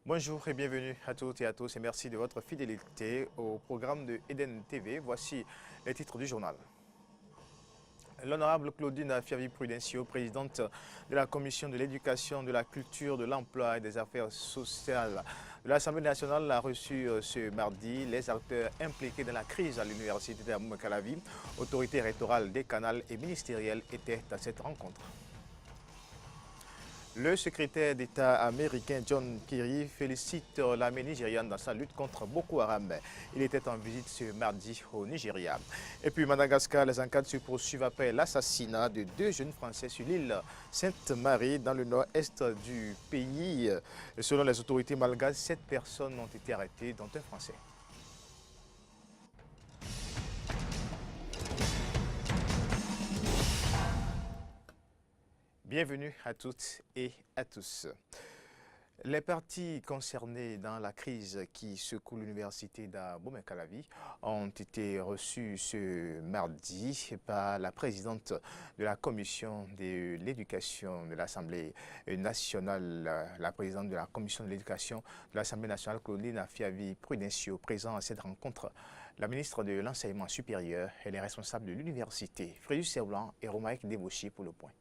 Bonjour et bienvenue à toutes et à tous et merci de votre fidélité au programme de Eden TV. Voici les titres du journal. L'honorable Claudine Fiavi-Prudencio, présidente de la Commission de l'éducation, de la culture, de l'emploi et des affaires sociales de l'Assemblée nationale, a reçu ce mardi les acteurs impliqués dans la crise à l'université d'Abomey-Calavi. Autorités rectorales, décanales et ministérielles étaient à cette rencontre. Le secrétaire d'État américain John Kerry félicite l'armée nigériane dans sa lutte contre Boko Haram. Il était en visite ce mardi au Nigeria. Et puis Madagascar, les enquêtes se poursuivent après l'assassinat de 2 jeunes Français sur l'île Sainte-Marie dans le nord-est du pays. Selon les autorités malgaches, 7 personnes ont été arrêtées, dont un Français. Bienvenue à toutes et à tous. Les parties concernées dans la crise qui secoue l'université d'Abomey-Calavi ont été reçues ce mardi par la présidente de la commission de l'éducation de l'Assemblée nationale, la présidente de la commission de l'éducation de l'Assemblée nationale, Claudine Fiavi-Prudencio, présent à cette rencontre. La ministre de l'Enseignement supérieur et les responsables de l'université, Frédéric Serblanc et Romaïque Débauché pour le point.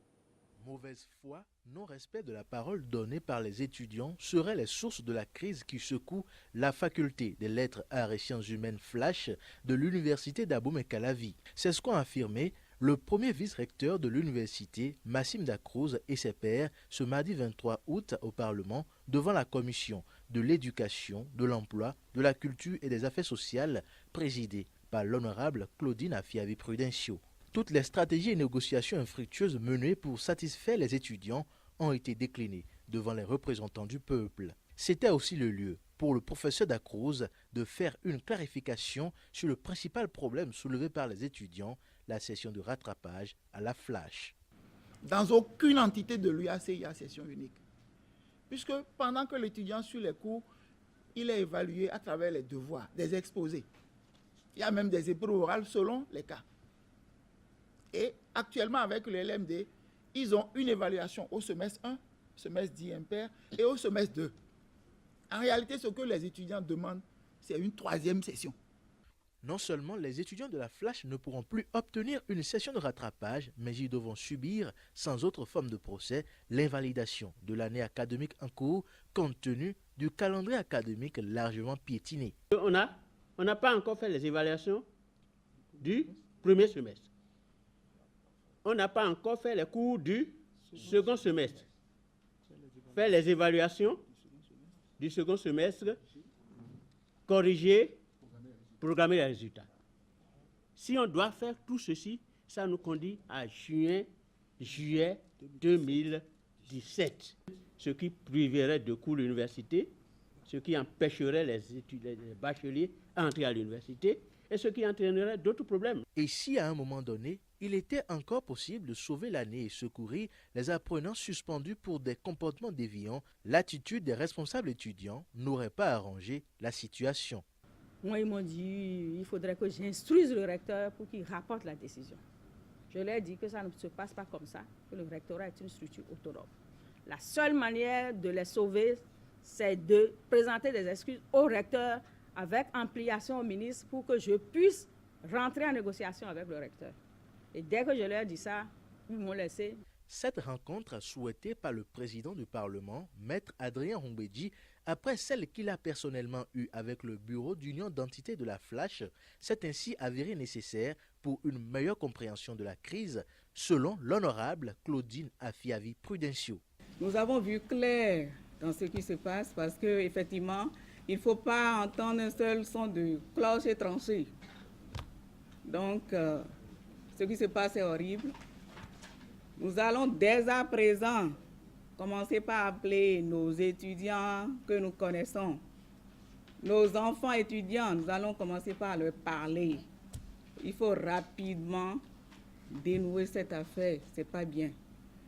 Mauvaise foi, non-respect de la parole donnée par les étudiants seraient les sources de la crise qui secoue la faculté des lettres, arts et sciences humaines Flash de l'université d'Abomey-Calavi. C'est ce qu'ont affirmé le premier vice-recteur de l'université, Massim Dacruz, et ses pairs ce mardi 23 août au Parlement devant la commission de l'éducation, de l'emploi, de la culture et des affaires sociales présidée par l'honorable Claudine Fiavi-Prudencio. Toutes les stratégies et négociations infructueuses menées pour satisfaire les étudiants ont été déclinées devant les représentants du peuple. C'était aussi le lieu pour le professeur Dacruz de faire une clarification sur le principal problème soulevé par les étudiants, la session de rattrapage à la Flash. Dans aucune entité de l'UAC, il y a session unique. Puisque pendant que l'étudiant suit les cours, il est évalué à travers les devoirs, des exposés. Il y a même des épreuves orales selon les cas. Et actuellement, avec le LMD, ils ont une évaluation au semestre 1, semestre dit impair, et au semestre 2. En réalité, ce que les étudiants demandent, c'est une 3e session. Non seulement les étudiants de la Flash ne pourront plus obtenir une session de rattrapage, mais ils devront subir, sans autre forme de procès, l'invalidation de l'année académique en cours, compte tenu du calendrier académique largement piétiné. On n'a pas encore fait les évaluations du premier semestre. On n'a pas encore fait les cours du second semestre. Faire les évaluations du second semestre, corriger, programmer les résultats. Si on doit faire tout ceci, ça nous conduit à juillet 2017. Ce qui priverait de cours l'université, ce qui empêcherait les bacheliers à entrer à l'université et ce qui entraînerait d'autres problèmes. Et si à un moment donné, il était encore possible de sauver l'année et secourir les apprenants suspendus pour des comportements déviants, l'attitude des responsables étudiants n'aurait pas arrangé la situation. Moi, ils m'ont dit qu'il faudrait que j'instruise le recteur pour qu'il rapporte la décision. Je leur ai dit que ça ne se passe pas comme ça, que le rectorat est une structure autonome. La seule manière de les sauver, c'est de présenter des excuses au recteur avec ampliation au ministre pour que je puisse rentrer en négociation avec le recteur. Et dès que je leur ai dit ça, ils m'ont laissé. Cette rencontre souhaitée par le président du Parlement, Maître Adrien Humbedji, après celle qu'il a personnellement eue avec le bureau d'union d'entités de la Flash, s'est ainsi avérée nécessaire pour une meilleure compréhension de la crise, selon l'honorable Claudine Fiavi-Prudencio. Nous avons vu clair dans ce qui se passe parce qu'effectivement, il ne faut pas entendre un seul son de cloche et tranchée. Donc, ce qui se passe est horrible. Nous allons dès à présent commencer par appeler nos étudiants que nous connaissons, nos enfants étudiants, nous allons commencer par leur parler. Il faut rapidement dénouer cette affaire, ce n'est pas bien.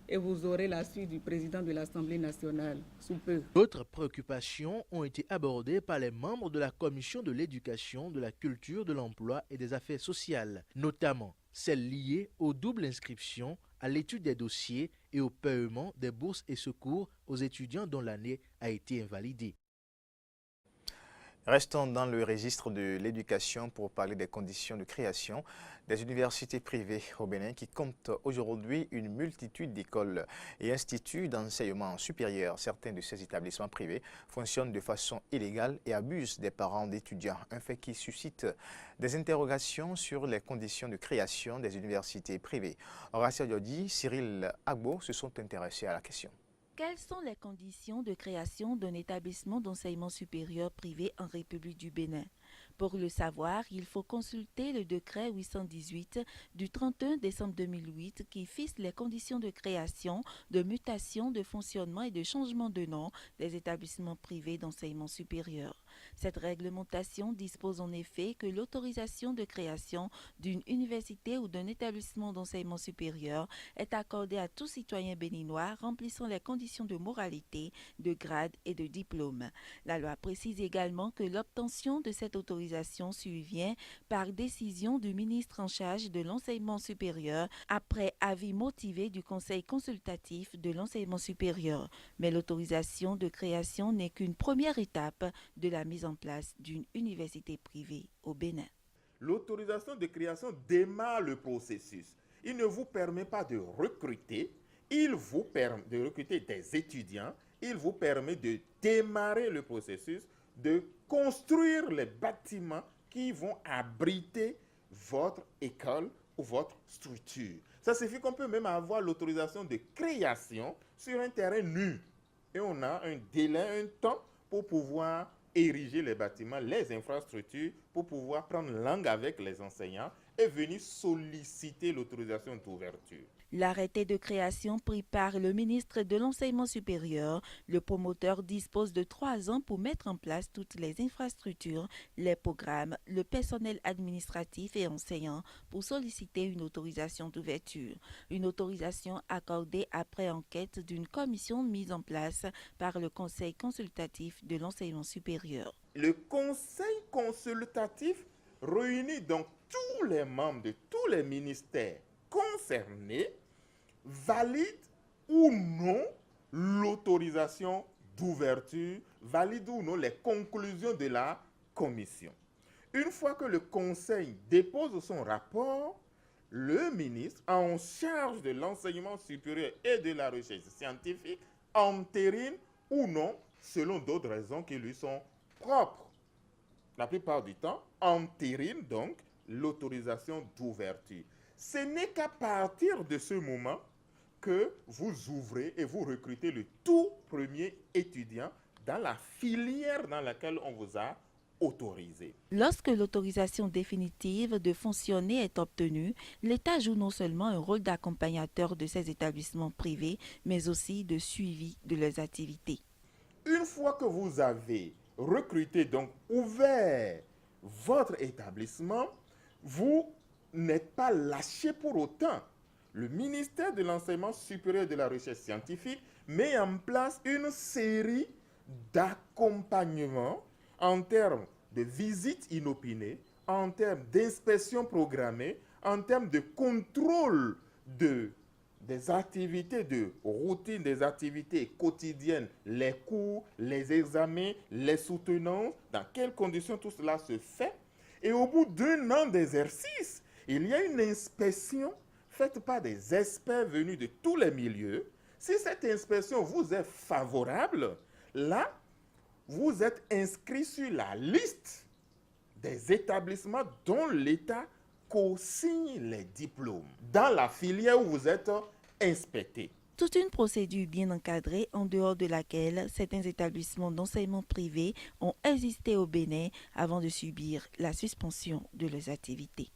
Et vous aurez la suite du président de l'Assemblée nationale sous peu. D'autres préoccupations ont été abordées par les membres de la commission de l'éducation, de la culture, de l'emploi et des affaires sociales, notamment celles liées aux doubles inscriptions, à l'étude des dossiers et au paiement des bourses et secours aux étudiants dont l'année a été invalidée. Restons dans le registre de l'éducation pour parler des conditions de création des universités privées au Bénin qui comptent aujourd'hui une multitude d'écoles et instituts d'enseignement supérieur. Certains de ces établissements privés fonctionnent de façon illégale et abusent des parents d'étudiants, un fait qui suscite des interrogations sur les conditions de création des universités privées. Horacio Diodi, Cyril Agbo se sont intéressés à la question. Quelles sont les conditions de création d'un établissement d'enseignement supérieur privé en République du Bénin? Pour le savoir, il faut consulter le décret 818 du 31 décembre 2008 qui fixe les conditions de création, de mutation, de fonctionnement et de changement de nom des établissements privés d'enseignement supérieur. Cette réglementation dispose en effet que l'autorisation de création d'une université ou d'un établissement d'enseignement supérieur est accordée à tout citoyen béninois remplissant les conditions de moralité, de grade et de diplôme. La loi précise également que l'obtention de cette autorisation survient par décision du ministre en charge de l'enseignement supérieur après avis motivé du Conseil consultatif de l'enseignement supérieur. Mais l'autorisation de création n'est qu'une première étape de la mise en place d'une université privée au Bénin. L'autorisation de création démarre le processus. Il ne vous permet pas de recruter, il vous permet de recruter des étudiants, il vous permet de démarrer le processus, de construire les bâtiments qui vont abriter votre école ou votre structure. Ça signifie qu'on peut même avoir l'autorisation de création sur un terrain nu. Et on a un délai, un temps pour pouvoir ériger les bâtiments, les infrastructures, pour pouvoir prendre langue avec les enseignants et venir solliciter l'autorisation d'ouverture. L'arrêté de création pris par le ministre de l'Enseignement supérieur, le promoteur dispose de 3 ans pour mettre en place toutes les infrastructures, les programmes, le personnel administratif et enseignant pour solliciter une autorisation d'ouverture. Une autorisation accordée après enquête d'une commission mise en place par le Conseil consultatif de l'enseignement supérieur. Le Conseil consultatif réunit donc tous les membres de tous les ministères concernés, valide ou non l'autorisation d'ouverture, valide ou non les conclusions de la commission. Une fois que le conseil dépose son rapport, le ministre en charge de l'enseignement supérieur et de la recherche scientifique entérine ou non, selon d'autres raisons qui lui sont propres. La plupart du temps, entérine donc l'autorisation d'ouverture. Ce n'est qu'à partir de ce moment que vous ouvrez et vous recrutez le tout premier étudiant dans la filière dans laquelle on vous a autorisé. Lorsque l'autorisation définitive de fonctionner est obtenue, l'État joue non seulement un rôle d'accompagnateur de ces établissements privés, mais aussi de suivi de leurs activités. Une fois que vous avez recruté, donc ouvert votre établissement, vous n'êtes pas lâché pour autant. Le ministère de l'Enseignement supérieur et de la recherche scientifique met en place une série d'accompagnements en termes de visites inopinées, en termes d'inspection programmée, en termes de contrôle des activités de routine, des activités quotidiennes, les cours, les examens, les soutenances, dans quelles conditions tout cela se fait. Et au bout d'1 an d'exercice, il y a une inspection faite par des experts venus de tous les milieux. Si cette inspection vous est favorable, là, vous êtes inscrit sur la liste des établissements dont l'État co-signe les diplômes, dans la filière où vous êtes inspecté. Toute une procédure bien encadrée en dehors de laquelle certains établissements d'enseignement privé ont existé au Bénin avant de subir la suspension de leurs activités.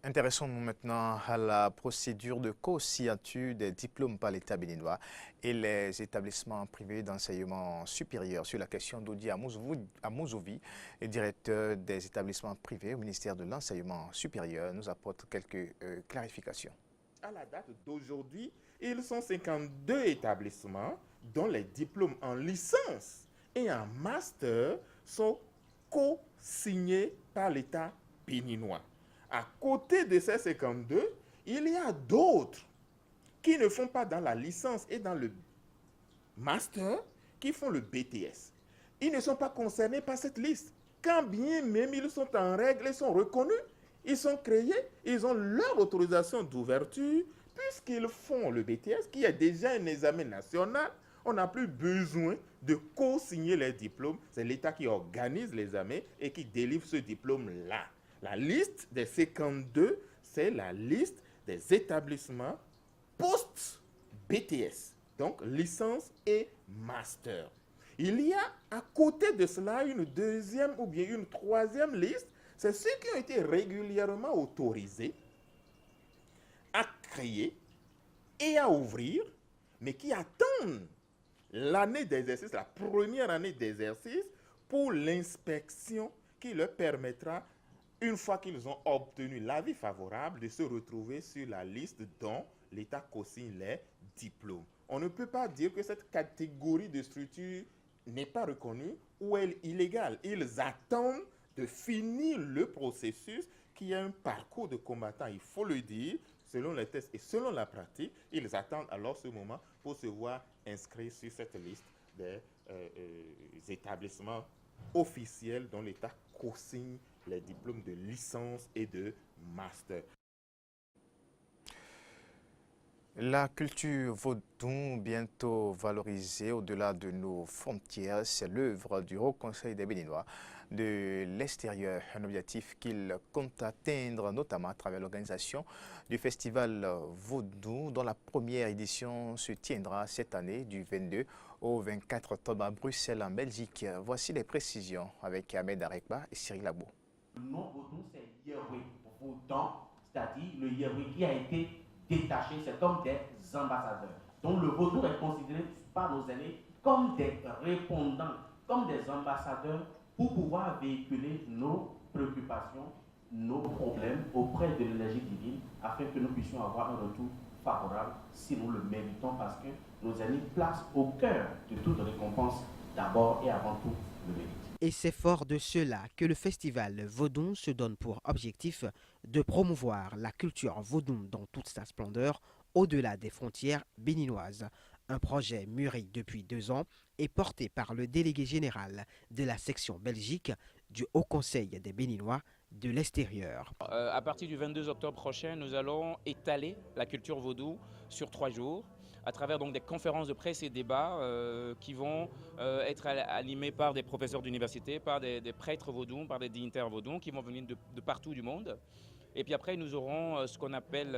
Intéressons-nous maintenant à la procédure de co-signature des diplômes par l'État béninois et les établissements privés d'enseignement supérieur. Sur la question, Dodi Amouzovi, directeur des établissements privés au ministère de l'Enseignement supérieur, nous apporte quelques clarifications. À la date d'aujourd'hui, ils sont 52 établissements dont les diplômes en licence et en master sont co-signés par l'État béninois. À côté de ces 52, il y a d'autres qui ne font pas dans la licence et dans le master, qui font le BTS. ils ne sont pas concernés par cette liste. Quand bien même ils sont en règle, ils sont reconnus, ils sont créés, ils ont leur autorisation d'ouverture, puisqu'ils font le BTS, qui est déjà un examen national, on n'a plus besoin de co-signer les diplômes. C'est l'État qui organise l'examen et qui délivre ce diplôme-là. La liste des 52, c'est la liste des établissements post-BTS, donc licence et master. Il y a à côté de cela une deuxième ou bien une troisième liste, c'est ceux qui ont été régulièrement autorisés à créer et à ouvrir, mais qui attendent l'année d'exercice, la première année d'exercice, pour l'inspection qui leur permettra, une fois qu'ils ont obtenu l'avis favorable, de se retrouver sur la liste dont l'État co-signe les diplômes. On ne peut pas dire que cette catégorie de structures n'est pas reconnue ou elle est illégale. Ils attendent de finir le processus qui est un parcours de combattant, il faut le dire, selon les tests et selon la pratique. Ils attendent alors ce moment pour se voir inscrits sur cette liste des établissements officiels dont l'État co-signe les diplômes de licence et de master. La culture vaudou, bientôt valorisée au-delà de nos frontières, c'est l'œuvre du Haut Conseil des Béninois de l'extérieur, un objectif qu'il compte atteindre notamment à travers l'organisation du festival vaudou dont la première édition se tiendra cette année du 22 au 24 octobre à Bruxelles en Belgique. Voici les précisions avec Ahmed Arekba et Cyril Labo. Le nom vaudou, c'est Yahweh, vaudan, c'est-à-dire le Yahweh qui a été détachés, c'est comme des ambassadeurs. Donc le vaudou est considéré par nos aînés comme des répondants, comme des ambassadeurs pour pouvoir véhiculer nos préoccupations, nos problèmes auprès de l'énergie divine afin que nous puissions avoir un retour favorable si nous le méritons parce que nos aînés placent au cœur de toute récompense d'abord et avant tout le mérite. Et c'est fort de cela que le festival Vaudou se donne pour objectif de promouvoir la culture vaudou dans toute sa splendeur au-delà des frontières béninoises. Un projet mûri depuis 2 ans et porté par le délégué général de la section Belgique du Haut Conseil des Béninois de l'extérieur. À partir du 22 octobre prochain, nous allons étaler la culture vaudou sur 3 jours à travers donc des conférences de presse et débats qui vont être animés par des professeurs d'université, par des prêtres vaudous, par des dignitaires vaudous qui vont venir de partout du monde. Et puis après, nous aurons ce qu'on appelle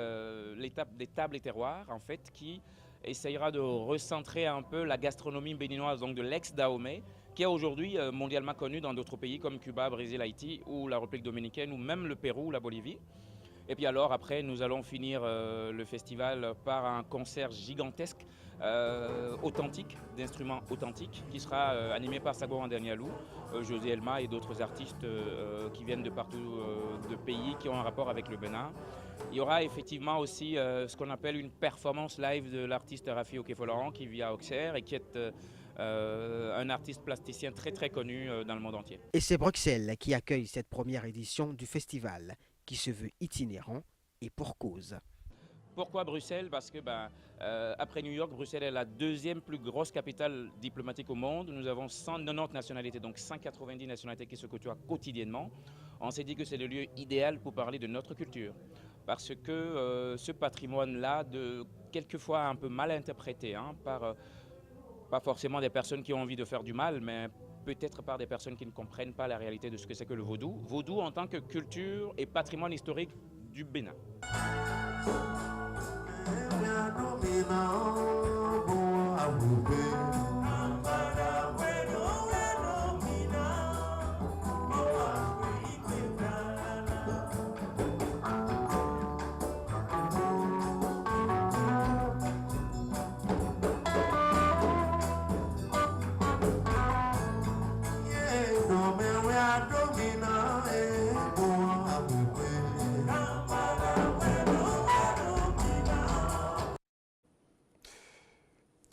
l'étape des tables et terroirs, en fait, qui essayera de recentrer un peu la gastronomie béninoise, donc de l'ex-Dahomey, qui est aujourd'hui mondialement connue dans d'autres pays comme Cuba, Brésil, Haïti ou la République dominicaine ou même le Pérou ou la Bolivie. Et puis alors après, nous allons finir le festival par un concert gigantesque, authentique, d'instruments authentiques, qui sera animé par Sago Andanialou, José Elma et d'autres artistes qui viennent de partout de pays qui ont un rapport avec le Bénin. Il y aura effectivement aussi ce qu'on appelle une performance live de l'artiste Rafi Okefolaran qui vit à Auxerre et qui est un artiste plasticien très très connu dans le monde entier. Et c'est Bruxelles qui accueille cette première édition du festival, qui se veut itinérant et pour cause. Pourquoi Bruxelles? Parce que après New York, Bruxelles est la 2e plus grosse capitale diplomatique au monde. Nous avons 190 nationalités, donc 190 nationalités qui se côtoient quotidiennement. On s'est dit que c'est le lieu idéal pour parler de notre culture. Parce que ce patrimoine-là, quelquefois un peu mal interprété par pas forcément des personnes qui ont envie de faire du mal, mais peut-être par des personnes qui ne comprennent pas la réalité de ce que c'est que le vaudou. Vaudou en tant que culture et patrimoine historique du Bénin.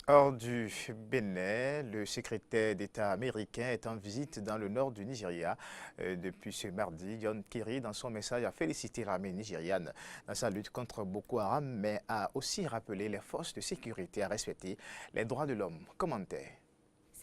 Hors du Bénin, le secrétaire d'État américain est en visite dans le nord du Nigeria. Depuis ce mardi, John Kerry, dans son message, a félicité l'armée nigériane dans sa lutte contre Boko Haram, mais a aussi rappelé les forces de sécurité à respecter les droits de l'homme. Commentaire.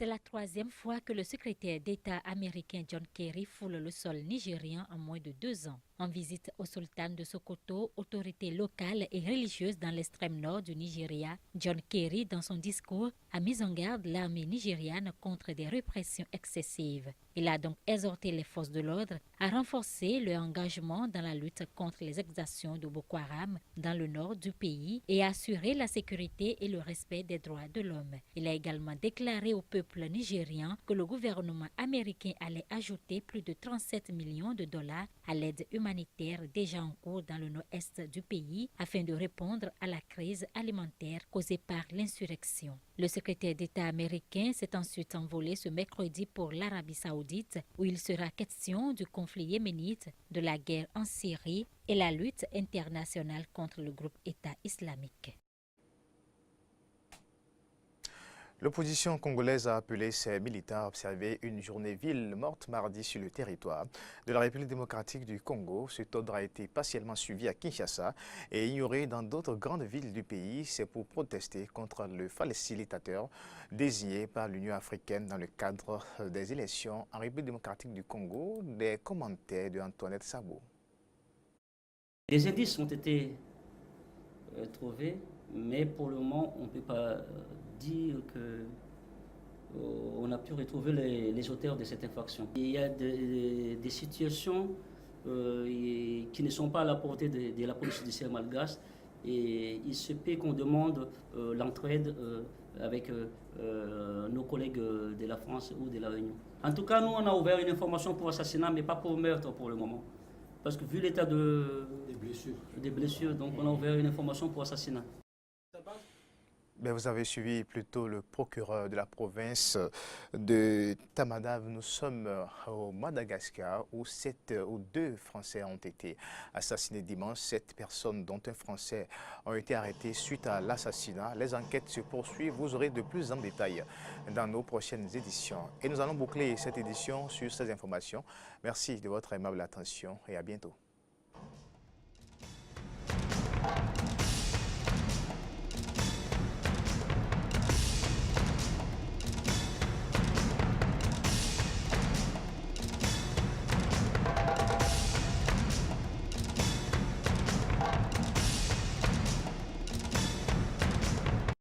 C'est la troisième fois que le secrétaire d'État américain John Kerry foule le sol nigérian en moins de 2 ans. En visite au sultan de Sokoto, autorité locale et religieuse dans l'extrême nord du Nigeria, John Kerry, dans son discours, a mis en garde l'armée nigériane contre des répressions excessives. Il a donc exhorté les forces de l'ordre à renforcer leur engagement dans la lutte contre les exactions de Boko Haram dans le nord du pays et à assurer la sécurité et le respect des droits de l'homme. Il a également déclaré au peuple nigérian que le gouvernement américain allait ajouter plus de 37 millions de dollars à l'aide humanitaire déjà en cours dans le nord-est du pays afin de répondre à la crise alimentaire causée par l'insurrection. Le secrétaire d'État américain s'est ensuite envolé ce mercredi pour l'Arabie saoudite où il sera question du conflit yéménite, de la guerre en Syrie et la lutte internationale contre le groupe État islamique. L'opposition congolaise a appelé ses militaires à observer une journée ville morte mardi sur le territoire de la République démocratique du Congo. Cet ordre a été partiellement suivi à Kinshasa et ignoré dans d'autres grandes villes du pays. C'est pour protester contre le facilitateur désigné par l'Union africaine dans le cadre des élections en République démocratique du Congo. Des commentaires de Antoinette Sabo. Les indices ont été trouvés, mais pour le moment, on ne peut pas dire qu'on a pu retrouver les auteurs de cette infraction. Il y a des situations qui ne sont pas à la portée de la police judiciaire malgache et il se peut qu'on demande l'entraide avec nos collègues de la France ou de la Réunion. En tout cas, nous, on a ouvert une information pour assassinat, mais pas pour meurtre pour le moment. Parce que vu l'état des blessures, donc on a ouvert une information pour assassinat. Mais vous avez suivi plutôt le procureur de la province de Tamadave. Nous sommes au Madagascar où 2 Français ont été assassinés dimanche. 7 personnes, dont un Français, ont été arrêtées suite à l'assassinat. Les enquêtes se poursuivent. Vous aurez de plus en détail dans nos prochaines éditions. Et nous allons boucler cette édition sur ces informations. Merci de votre aimable attention et à bientôt.